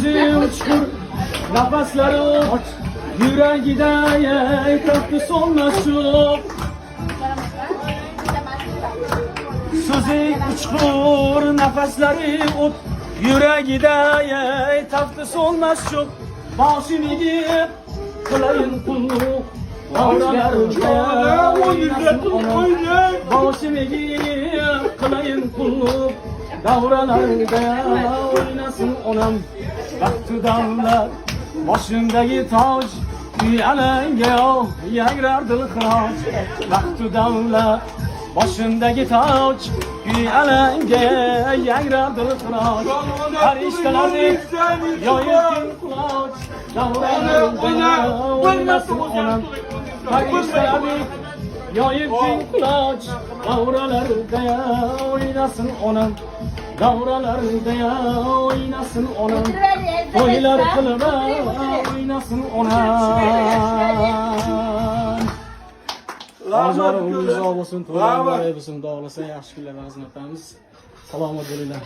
Sözü uçkur, nefesleri ot, yüreğide etrafı solmaz çok. Sözü uçkur, nefesleri ot, yüreğide etrafı solmaz çok. Başını giyip, kılayın kulluk, davralarında oynasın onam. Başını giyip, kılayın kulluk, davralarda oynasın onam. Baktı dağlar başındaki taç, bir alenge yagrardı kıraç. Baktı dağlar başındaki taç, bir alenge yagrardı kıraç. Her işteleri yayılsın kulaç, davralarda oynasın onam. Her işteleri yayılsın kulaç, davralarda oynasın onam. Davralarda oynasın onam. Oylar kılıma oynasın onam. Ağızlarımız olmasın, toylarımız olmasın, dağılasa yaxşı kunlar xizmatlarimiz. Salomat bo'linglar.